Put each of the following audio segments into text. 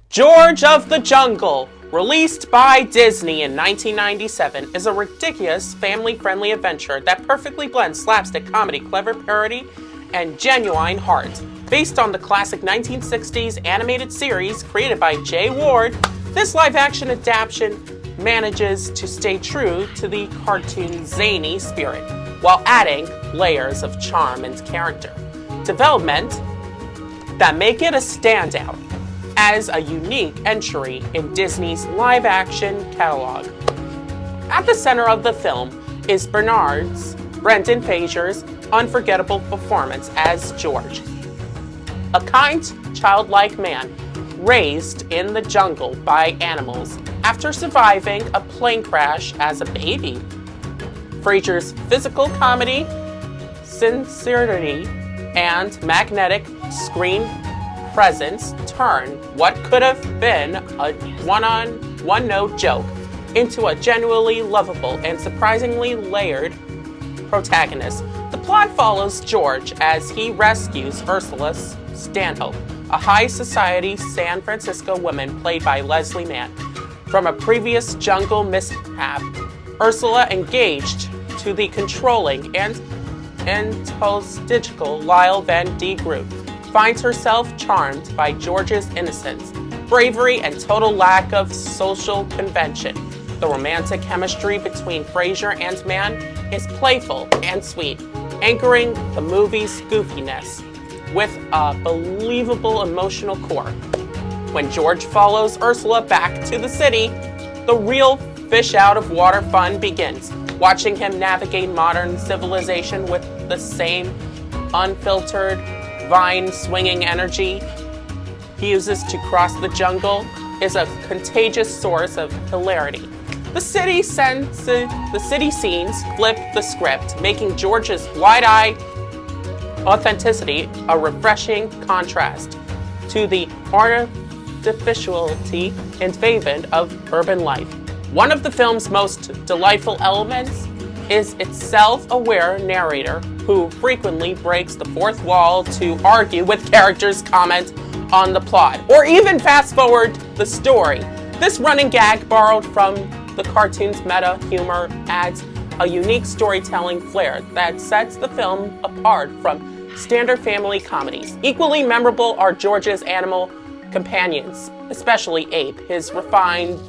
George of the Jungle, released by Disney in 1997, is a ridiculous, family-friendly adventure that perfectly blends slapstick comedy, clever parody, and genuine heart. Based on the classic 1960s animated series created by Jay Ward, this live-action adaptation manages to stay true to the cartoon's zany spirit, while adding layers of charm and character development that make it a standout as a unique entry in Disney's live-action catalog. At the center of the film is Brendan Fraser's unforgettable performance as George, a kind, childlike man raised in the jungle by animals after surviving a plane crash as a baby. Fraser's physical comedy, sincerity, and magnetic screen presence turn what could have been a one-note joke into a genuinely lovable and surprisingly layered protagonist. The plot follows George as he rescues Ursula Stanhope, a high society San Francisco woman played by Leslie Mann, from a previous jungle mishap. Ursula, engaged to the controlling and egotistical Lyle Van D. Groot, finds herself charmed by George's innocence, bravery, and total lack of social convention. The romantic chemistry between Fraser and Mann is playful and sweet, anchoring the movie's goofiness with a believable emotional core. When George follows Ursula back to the city, the real fish out of water fun begins, watching him navigate modern civilization with the same unfiltered, vine-swinging energy he uses to cross the jungle is a contagious source of hilarity. The city scenes flip the script, making George's wide-eyed authenticity a refreshing contrast to the artificiality and favor of urban life. One of the film's most delightful elements is its self-aware narrator who frequently breaks the fourth wall to argue with characters' comment on the plot, or even fast-forward the story. This running gag, borrowed from the cartoon's meta humor, adds a unique storytelling flair that sets the film apart from standard family comedies. Equally memorable are George's animal companions, especially Ape, his refined,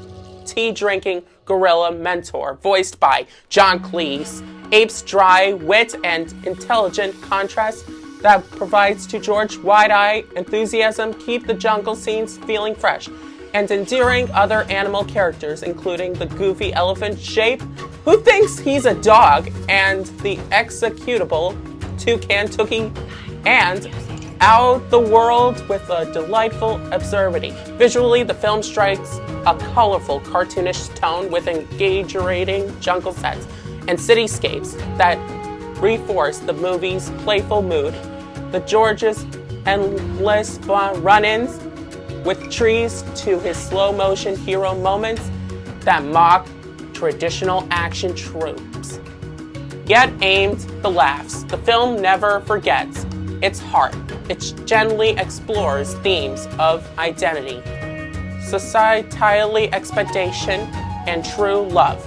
tea-drinking gorilla mentor, voiced by John Cleese. Ape's dry wit and intelligent contrast that provides to George wide-eyed enthusiasm keep the jungle scenes feeling fresh and endearing. Other animal characters, including the goofy elephant Shape, who thinks he's a dog, and the executable toucan Tookie, and out the world with a delightful absurdity. Visually, the film strikes a colorful, cartoonish tone with engaging jungle sets and cityscapes that reinforce the movie's playful mood. The George's endless run-ins with trees to his slow-motion hero moments that mock traditional action tropes, yet aimed the laughs. The film never forgets its heart. It gently explores themes of identity, societally expectation, and true love.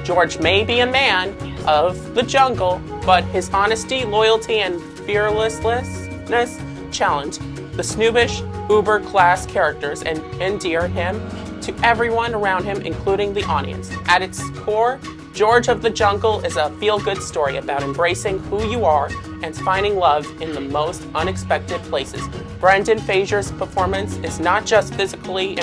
George may be a man of the jungle, but his honesty, loyalty, and fearlessness challenge the snoobish, uber-class characters and endear him to everyone around him, including the audience. At its core, George of the Jungle is a feel-good story about embracing who you are and finding love in the most unexpected places. Brendan Fraser's performance is not just physically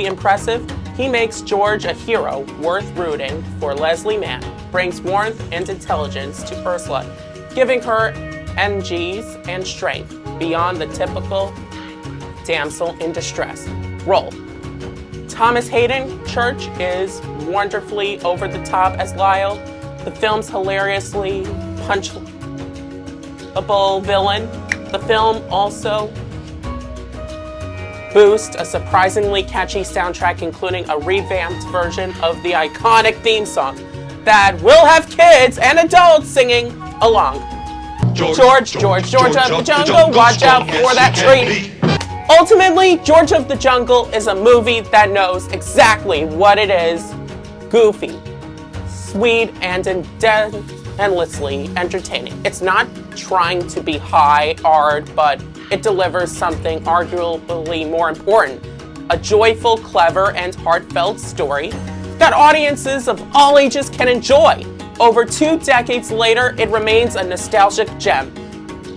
impressive. He makes George a hero worth rooting for. Leslie Mann brings warmth and intelligence to Ursula, giving her energies and strength beyond the typical damsel in distress role. Thomas Hayden Church is wonderfully over the top as Lyle, the film's hilariously punchable villain. The film also boasts a surprisingly catchy soundtrack, including a revamped version of the iconic theme song that will have kids and adults singing along. George of the Jungle, watch out for that tree. Ultimately, George of the Jungle is a movie that knows exactly what it is: goofy, sweet, and endlessly entertaining. It's not trying to be high art, but it delivers something arguably more important: a joyful, clever, and heartfelt story that audiences of all ages can enjoy. Over 2 decades later, it remains a nostalgic gem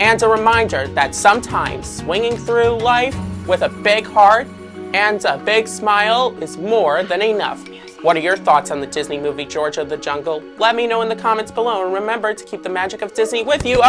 and a reminder that sometimes swinging through life with a big heart and a big smile is more than enough. What are your thoughts on the Disney movie George of the Jungle? Let me know in the comments below, and remember to keep the magic of Disney with you.